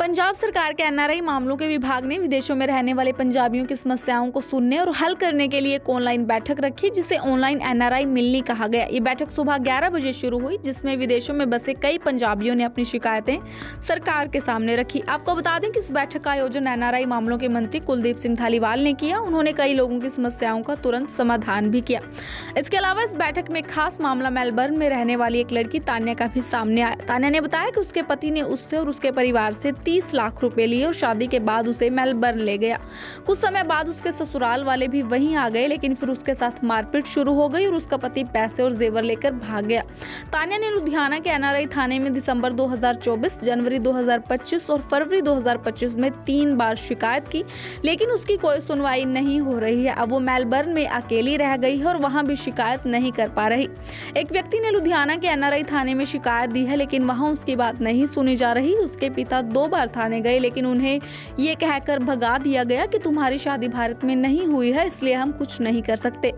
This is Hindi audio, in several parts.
पंजाब सरकार के एनआरआई मामलों के विभाग ने विदेशों में रहने वाले पंजाबियों की समस्याओं को सुनने और हल करने के लिए एक ऑनलाइन बैठक रखी, जिसे ऑनलाइन एनआरआई मिलनी कहा गया। ये बैठक सुबह 11 बजे शुरू हुई, जिसमें विदेशों में बसे कई पंजाबियों ने अपनी शिकायतें सरकार के सामने रखी। आपको बता दें कि इस बैठक का आयोजन एनआरआई मामलों के मंत्री कुलदीप सिंह धालीवाल ने किया। उन्होंने कई लोगों की समस्याओं का तुरंत समाधान भी किया। इसके अलावा इस बैठक में खास मामला मेलबर्न में रहने वाली एक लड़की तान्या का भी सामने आया। तान्या ने बताया कि उसके पति ने उससे और उसके परिवार से 30 लाख रुपए लिए और शादी के बाद उसे मेलबर्न ले गया। कुछ समय बाद उसके ससुराल वाले भी वहीं आ गए, लेकिन फिर उसके साथ मारपीट शुरू हो गई और उसका पति पैसे और जेवर लेकर भाग गया। तान्या ने लुधियाना के एनआरआई थाने में दिसंबर 2024, जनवरी 2025 और फरवरी 2025 में 3 बार शिकायत की, लेकिन उसकी कोई सुनवाई नहीं हो रही है। अब वो मेलबर्न में अकेली रह गई है और वहां भी शिकायत नहीं कर पा रही। एक व्यक्ति ने लुधियाना के एनआरआई थाने में शिकायत दी है, लेकिन वहां उसकी बात नहीं सुनी जा रही। उसके पिता 2 बार थाने गए, लेकिन उन्हें ये कहकर भगा दिया गया कि तुम्हारी शादी भारत में नहीं हुई है, इसलिए हम कुछ नहीं कर सकते।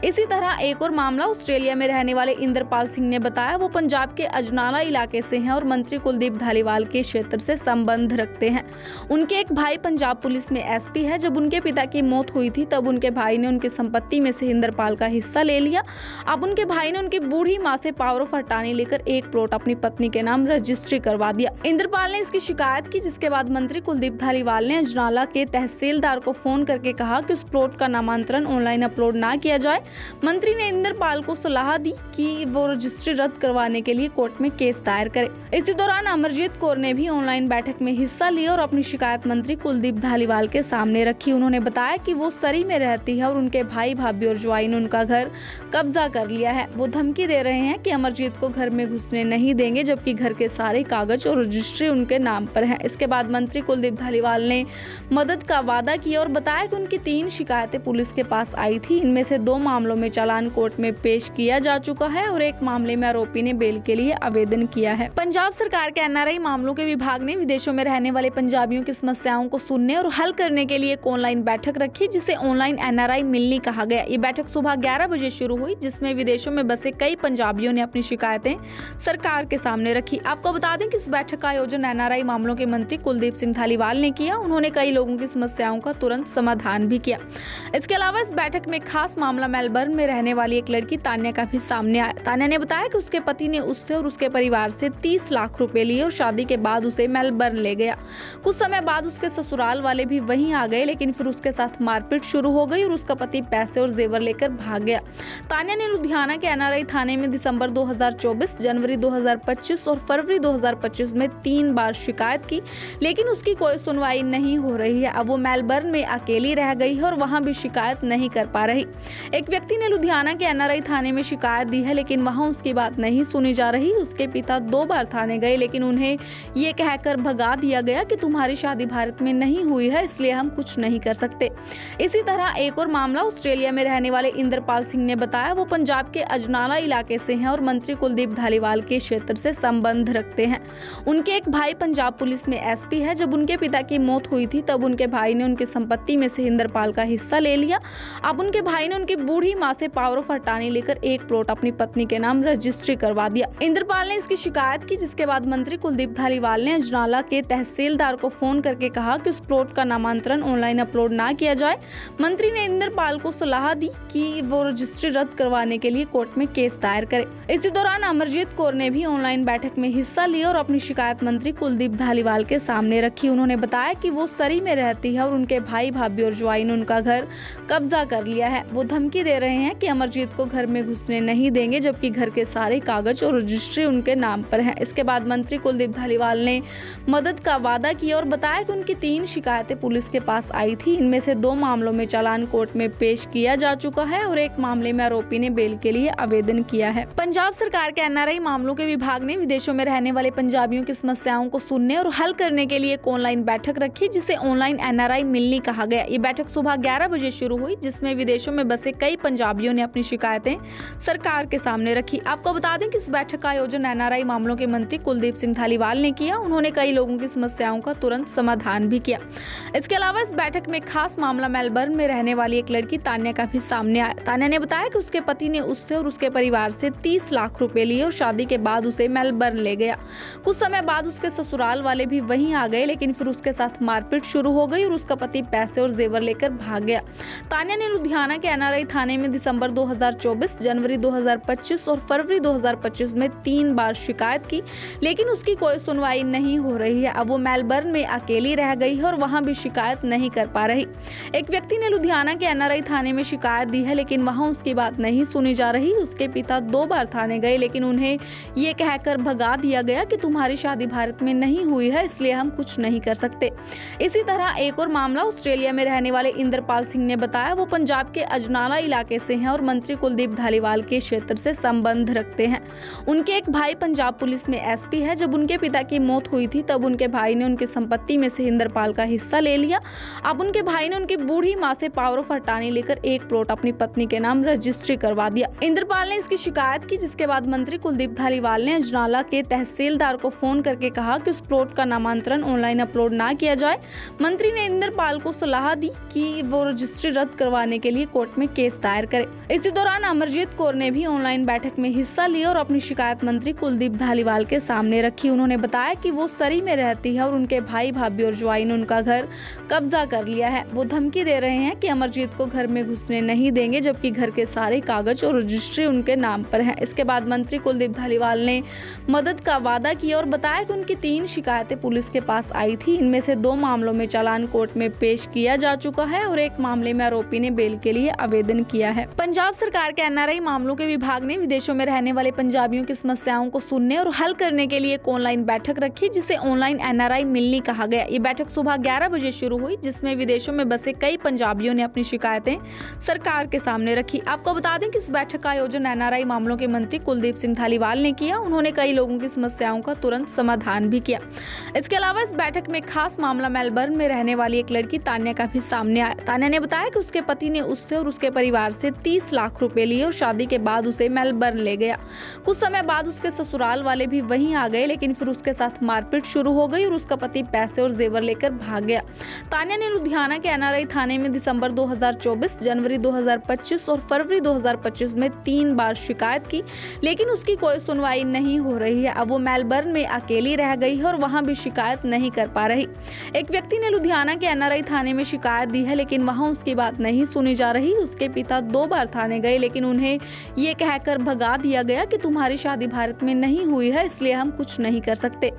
इसी तरह एक और मामला ऑस्ट्रेलिया में रहने वाले इंद्रपाल सिंह ने बताया। वो पंजाब के अजनाला इलाके से हैं और मंत्री कुलदीप धालीवाल के क्षेत्र से संबंध रखते हैं। उनके एक भाई पंजाब पुलिस में एसपी है। जब उनके पिता की मौत हुई थी, तब उनके भाई ने उनकी संपत्ति में से इंद्रपाल का हिस्सा ले लिया। अब उनके भाई ने उनकी बूढ़ी माँ से पावर ऑफ अटॉर्नी लेकर एक प्लॉट अपनी पत्नी के नाम रजिस्ट्री करवा दिया। इंद्रपाल ने इसकी शिकायत की, जिसके बाद मंत्री कुलदीप धालीवाल ने अजनाला के तहसीलदार को फोन करके कहा कि उस प्लॉट का नामांतरण ऑनलाइन अपलोड ना किया जाए। मंत्री ने इंद्रपाल को सलाह दी कि वो रजिस्ट्री रद्द करवाने के लिए कोर्ट में केस दायर करे। इसी दौरान अमरजीत कौर ने भी ऑनलाइन बैठक में हिस्सा लिया और अपनी शिकायत मंत्री कुलदीप धालीवाल के सामने रखी। उन्होंने बताया कि वो सरी में रहती है और उनके भाई भाभी और ज्वाई ने उनका घर कब्जा कर लिया है। वो धमकी दे रहे हैं कि अमरजीत को घर में घुसने नहीं देंगे, जबकि घर के सारे कागज और रजिस्ट्री उनके नाम पर है। इसके बाद मंत्री कुलदीप धालीवाल ने मदद का वादा किया और बताया कि उनकी 3 शिकायतें पुलिस के पास आई थी। इनमें से 2 मामलों में चालान कोर्ट में पेश किया जा चुका है और एक मामले में आरोपी ने बेल के लिए आवेदन किया है। पंजाब सरकार के एनआरआई मामलों के विभाग ने विदेशों में रहने वाले पंजाबियों की समस्याओं को सुनने और हल करने के लिए एक ऑनलाइन बैठक रखी, जिसे ऑनलाइन एनआरआई मिलनी कहा गया। ये बैठक सुबह 11 बजे शुरू हुई, जिसमें विदेशों में बसे कई पंजाबियों ने अपनी शिकायतें सरकार के सामने रखी। आपको बता दें कि इस बैठक का आयोजन एनआरआई मामलों के मंत्री कुलदीप सिंह धालीवाल ने किया। उन्होंने कई लोगों की समस्याओं का तुरंत समाधान भी किया। इसके अलावा इस बैठक में खास मामला मेलबर्न में रहने वाली एक लड़की तान्या का भी सामने आया। तान्या ने बताया कि उसके पति ने उससे और उसके परिवार से 30 लाख रुपए लिए और शादी के बाद उसे मेलबर्न ले गया। कुछ समय बाद उसके ससुराल वाले भी वहीं आ गए, लेकिन फिर उसके साथ मारपीट शुरू हो गई और उसका पति पैसे और जेवर लेकर भाग गया। तान्या ने लुधियाना के एनआरआई थाने में दिसंबर 2024, जनवरी 2025 और फरवरी 2025 में 3 बार शिकायत की, लेकिन उसकी कोई सुनवाई नहीं हो रही है। अब वो मेलबर्न में अकेली रह गई है और वहां भी शिकायत नहीं कर पा रही। एक व्यक्ति ने लुधियाना के एनआरआई थाने में शिकायत दी है, लेकिन वहां उसकी बात नहीं सुनी जा रही। उसके पिता 2 बार थाने गए, लेकिन उन्हें ये कहकर भगा दिया गया कि तुम्हारी शादी भारत में नहीं हुई है, इसलिए हम कुछ नहीं कर सकते। इसी तरह एक और मामला ऑस्ट्रेलिया में रहने वाले इंद्रपाल सिंह ने बताया। वो पंजाब के अजनाला इलाके से हैं और मंत्री कुलदीप धालीवाल के क्षेत्र से संबंध रखते हैं। उनके एक भाई पंजाब पुलिस में एसपी है। जब उनके पिता की मौत हुई थी, तब उनके भाई ने उनकी संपत्ति में से इंद्रपाल का हिस्सा ले लिया। अब उनके भाई ने उनकी बूढ़ी माँ से पावर ऑफ अटॉर्नी लेकर एक प्लॉट अपनी पत्नी के नाम रजिस्ट्री करवा दिया। इंद्रपाल ने इसकी शिकायत की, जिसके बाद मंत्री कुलदीप धालीवाल ने अजनाला के तहसीलदार को फोन करके कहा कि उस प्लॉट का नामांतरण ऑनलाइन अपलोड ना किया जाए। मंत्री ने इंद्रपाल को सलाह दी कि वो रजिस्ट्री रद्द करवाने के लिए कोर्ट में केस दायर करे। इसी दौरान अमरजीत कौर ने भी ऑनलाइन बैठक में हिस्सा लिया और अपनी शिकायत मंत्री कुलदीप धालीवाल के सामने रखी। उन्होंने बताया कि वो सरी में रहती है और उनके भाई भाभी और ज्वाई ने उनका घर कब्जा कर लिया है। वो धमकी दे रहे हैं कि अमरजीत को घर में घुसने नहीं देंगे, जबकि घर के सारे कागज और रजिस्ट्री उनके नाम पर है। इसके बाद मंत्री कुलदीप धालीवाल ने मदद का वादा किया और बताया कि उनकी 3 शिकायतें पुलिस के पास आई थी। इनमें से 2 मामलों में चालान कोर्ट में पेश किया जा चुका है और एक मामले में आरोपी ने बेल के लिए आवेदन किया है। पंजाब सरकार के एनआरआई मामलों के विभाग ने विदेशों में रहने वाले पंजाबियों की समस्याओं को सुनने और हल करने के लिए एक ऑनलाइन बैठक रखी, जिसे ऑनलाइन एनआरआई मिलनी कहा गया। ये बैठक सुबह 11 बजे शुरू हुई, जिसमें विदेशों में बसे कई पंजाबियों ने अपनी शिकायतें सरकार के सामने रखी। आपको बता दें कि इस बैठक का आयोजन एनआरआई मामलों के मंत्री कुलदीप सिंह धालीवाल ने किया। उन्होंने कई लोगों की समस्याओं का तुरंत समाधान भी किया। इसके अलावा इस बैठक में खास मामला मेलबर्न में रहने वाली एक लड़की तान्या का भी सामने आया। तान्या ने बताया कि उसके पति ने उससे और उसके परिवार से 30 लाख रुपए लिए और शादी के बाद उसे मेलबर्न ले गया। कुछ समय बाद उसके ससुराल वाले भी वहीं आ गए, लेकिन फिर उसके साथ मारपीट शुरू हो गई और उसका पति पैसे और जेवर लेकर भाग गया। तान्या ने लुधियाना के एनआरआई थाने में दिसंबर 2024, जनवरी 2025 और फरवरी 2025 में 3 बार शिकायत की, लेकिन उसकी कोई सुनवाई नहीं हो रही है। अब वो मेलबर्न में अकेली रह गई है और वहां भी शिकायत नहीं कर पा रही। एक व्यक्ति ने लुधियाना के एनआरआई थाने में शिकायत दी है, लेकिन वहां उसकी बात नहीं सुनी जा रही। उसके पिता 2 बार थाने गए, लेकिन उन्हें ये कहकर भगा दिया गया कि तुम्हारी शादी भारत में नहीं हुई है, इसलिए हम कुछ नहीं कर सकते। इसी तरह एक और मामला ऑस्ट्रेलिया में रहने वाले इंद्रपाल सिंह ने बताया। वो पंजाब के अजनाला इलाके से हैं और मंत्री कुलदीप धालीवाल के क्षेत्र से संबंध रखते हैं। उनके एक भाई पंजाब पुलिस में एसपी है। जब उनके पिता की मौत हुई थी तब उनके भाई ने उनकी संपत्ति में से इंद्रपाल का हिस्सा ले लिया। अब उनके भाई ने उनकी बूढ़ी मां से पावर ऑफ अटॉर्नी लेकर एक प्लॉट अपनी पत्नी के नाम रजिस्ट्री करवा दिया। इंद्रपाल ने इसकी शिकायत की, जिसके बाद मंत्री कुलदीप धालीवाल ने अजनाला के तहसीलदार को फोन करके कहा कि उस प्लॉट का नामांतरण ऑनलाइन अपलोड ना किया जाए। मंत्री ने इंद्रपाल को सलाह दी कि वो रजिस्ट्री रद्द करवाने के लिए कोर्ट में केस दायर करे। इसी दौरान अमरजीत कौर ने भी ऑनलाइन बैठक में हिस्सा लिया और अपनी शिकायत मंत्री कुलदीप धालीवाल के सामने रखी। उन्होंने बताया कि वो सरी में रहती है और उनके भाई भाभी और ज्वाई ने उनका घर कब्जा कर लिया है। वो धमकी दे रहे हैं कि अमरजीत को घर में घुसने नहीं देंगे, जबकि घर के सारे कागज और रजिस्ट्री उनके नाम पर है। इसके बाद मंत्री कुलदीप धालीवाल ने मदद का वादा किया और बताया कि उनकी 3 शिकायतें पुलिस के पास आई थी। इनमें से 2 मामलों में चालान कोर्ट में पेश किया जा चुका है और एक मामले में आरोपी ने बेल के लिए आवेदन किया है। पंजाब सरकार के एनआरआई मामलों के विभाग ने विदेशों में रहने वाले पंजाबियों की समस्याओं को सुनने और हल करने के लिए एक ऑनलाइन बैठक रखी, जिसे ऑनलाइन एनआरआई मिलनी कहा गया। ये बैठक सुबह 11 बजे शुरू हुई, जिसमें विदेशों में बसे कई पंजाबियों ने अपनी शिकायतें सरकार के सामने रखी। आपको बता दें कि इस बैठक का आयोजन एनआरआई मामलों के मंत्री कुलदीप सिंह धालीवाल ने किया। उन्होंने कई लोगों की समस्याओं का तुरंत समाधान भी किया। इसके अलावा इस बैठक में खास मामला मेलबर्न में रहने वाली एक लड़की तान्या का भी सामने आया। तान्या ने बताया कि उसके पति ने उससे और उसके परिवार से 30 लाख रुपए लिए और शादी के बाद उसे मेलबर्न ले गया। कुछ समय बाद उसके ससुराल वाले भी वहीं आ गए, लेकिन फिर उसके साथ मारपीट शुरू हो गई और उसका पति पैसे और जेवर लेकर भाग गया। तान्या ने लुधियाना के एनआरआई थाने में दिसंबर 2024, जनवरी 2025 और फरवरी 2025 में 3 बार शिकायत की, लेकिन उसकी कोई सुनवाई नहीं हो रही है। अब वो मेलबर्न में अकेली रह गई है और वहां भी शिकायत नहीं कर पा रही। एक व्यक्ति ने लुधियाना के एनआरआई थाने में शिकायत दी है, लेकिन वहां उसकी बात नहीं सुनी जा रही। उसके पिता 2 बार थाने गए, लेकिन उन्हें ये कहकर भगा दिया गया कि तुम्हारी शादी भारत में नहीं हुई है, इसलिए हम कुछ नहीं कर सकते।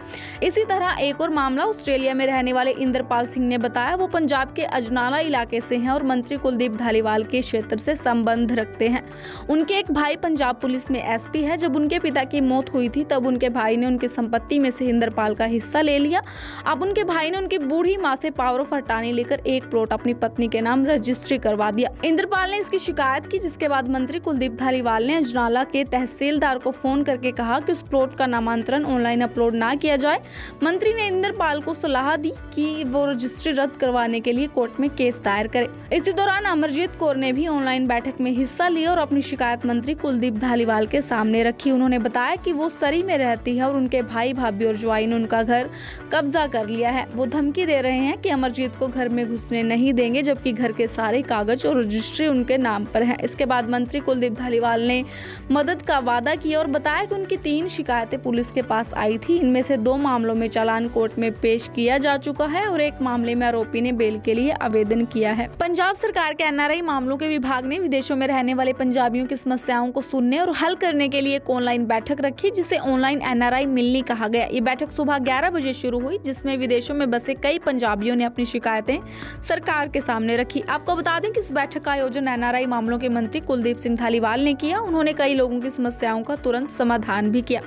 इसी तरह एक और मामला ऑस्ट्रेलिया में रहने वाले इंद्रपाल सिंह ने बताया। वो पंजाब के अजनाला इलाके से हैं और मंत्री कुलदीप धालीवाल के क्षेत्र से संबंध रखते हैं। उनके एक भाई पंजाब पुलिस में एसपी है। जब उनके पिता की मौत हुई थी तब उनके भाई ने उनकी संपत्ति में से इंद्रपाल का हिस्सा ले लिया। अब उनके भाई ने उनकी बूढ़ी मां से पावर ऑफ अटॉर्नी लेकर एक प्लॉट अपनी पत्नी के नाम रजिस्ट्री करवा दिया। इंद्रपाल ने इसकी शिकायत की, जिसके बाद मंत्री कुलदीप धालीवाल ने अजनाला के तहसीलदार को फोन करके कहा कि उस प्लॉट का नामांतरण ऑनलाइन अपलोड ना किया जाए। मंत्री ने इंद्रपाल को सलाह दी कि वो रजिस्ट्री रद्द करवाने के लिए कोर्ट में केस दायर करे। इसी दौरान अमरजीत कौर ने भी ऑनलाइन बैठक में हिस्सा लिया और अपनी शिकायत मंत्री कुलदीप धालीवाल के सामने रखी। उन्होंने बताया कि वो सरी में रहती है और उनके भाई भाभी और ज्वाई ने उनका घर कब्जा कर लिया है। वो धमकी दे रहे हैं कि अमरजीत को घर में घुसने नहीं देंगे, जबकि घर के सारे कागज और रजिस्ट्री उनके नाम पर है। इसके बाद मंत्री कुलदीप धालीवाल ने मदद का वादा किया और बताया कि उनकी 3 शिकायतें पुलिस के पास आई थी। इनमें से 2 मामलों में चालान कोर्ट में पेश किया जा चुका है और एक मामले में आरोपी ने बेल के लिए आवेदन किया है। पंजाब सरकार के एनआरआई मामलों के विभाग ने विदेशों में रहने वाले पंजाबियों की समस्याओं को सुनने और हल करने के लिए एक ऑनलाइन बैठक रखी, जिसे ऑनलाइन एनआरआई मिलनी कहा गया। ये बैठक सुबह 11 बजे शुरू हुई, जिसमें विदेशों में बसे कई पंजाबियों ने अपनी शिकायतें सरकार के सामने रखी। आपको बता दें कि इस बैठक का आयोजन एनआरआई मामलों के मंत्री कुलदीप सिंह धालीवाल ने किया। उन्होंने कई लोगों की समस्याओं का तुरंत समाधान भी किया।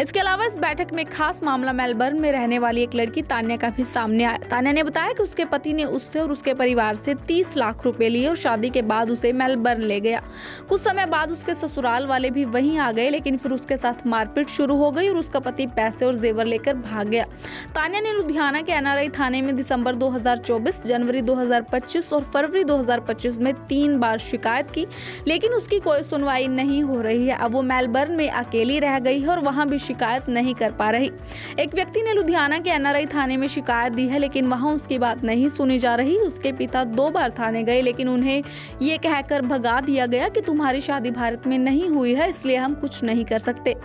इसके अलावा इस बैठक में खास मामला मेलबर्न में रहने वाली एक लड़की तान्या का भी सामने आया। तान्या ने बताया कि उसके पति ने उससे और उसके परिवार से 30 लाख रुपए लिए और शादी के बाद उसे मेलबर्न ले गया। कुछ समय बाद उसके ससुराल वाले भी वहीं आ गए, लेकिन फिर उसके साथ मारपीट शुरू हो गई और उसका पति पैसे और जेवर लेकर भाग गया। तान्या ने लुधियाना के एनआरआई थाने में दिसंबर 2024, जनवरी 2025 और फरवरी 2025 में 3 बार शिकायत की, लेकिन उसकी कोई सुनवाई नहीं हो रही है। अब वो मेलबर्न में अकेली रह गई है और वहां भी शिकायत नहीं कर पा रही। एक व्यक्ति ने लुधियाना के एनआरआई थाने में शिकायत दी है, लेकिन वहां उसकी बात नहीं सुनी जा रही। उसके पिता 2 बार थाने गए, लेकिन उन्हें ये कहकर भगा दिया गया कि तुम्हारी शादी भारत में नहीं हुई है, इसलिए हम कुछ नहीं कर सकते।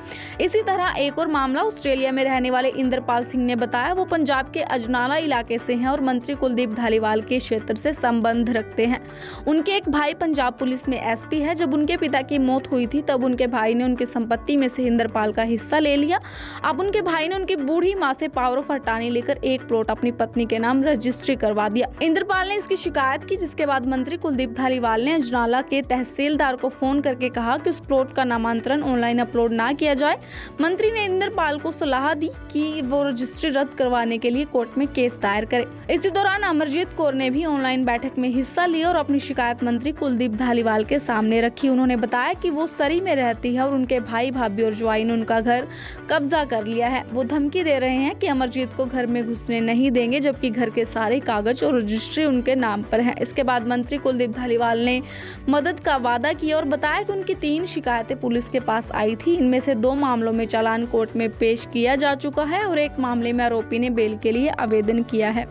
इसी तरह एक और मामला ऑस्ट्रेलिया में रहने वाले इंद्रपाल सिंह सिंह ने बताया वो पंजाब के अजनाला इलाके से हैं और मंत्री कुलदीप धालीवाल के क्षेत्र से संबंध रखते हैं। उनके एक भाई पंजाब पुलिस में एसपी है। जब उनके पिता की मौत हुई थी तब उनके भाई ने उनकी संपत्ति में से इंद्रपाल का हिस्सा ले लिया। अब उनके भाई ने उनकी बूढ़ी माँ से पावर ऑफ अटॉर्नी लेकर एक प्लॉट अपनी पत्नी के नाम रजिस्ट्री करवा दिया। इंद्रपाल ने इसकी शिकायत की, जिसके बाद मंत्री कुलदीप धालीवाल ने अजनाला के तहसीलदार को फोन करके कहा कि उस प्लॉट का नामांतरण ऑनलाइन अपलोड ना किया जाए। मंत्री ने इंद्रपाल को सलाह दी कि वो रजिस्ट्री रद्द करवाने के लिए कोर्ट में केस दायर करे। इसी दौरान अमरजीत कौर ने भी ऑनलाइन बैठक में हिस्सा लिया और अपनी शिकायत मंत्री कुलदीप धालीवाल के सामने रखी। उन्होंने बताया कि वो सरी में रहती है और उनके भाई भाभी और ज्वाई ने उनका घर कब्जा कर लिया है। वो धमकी दे रहे हैं कि अमरजीत को घर में घुसने नहीं देंगे, जबकि घर के सारे कागज और रजिस्ट्री उनके नाम पर है। इसके बाद मंत्री कुलदीप धालीवाल ने मदद का वादा किया और बताया कि उनकी 3 शिकायतें पुलिस के पास आई थी। इनमें से 2 मामलों में चालान कोर्ट में पेश किया जा चुका है और एक मामले में आरोपी ने बेल के लिए आवेदन किया है।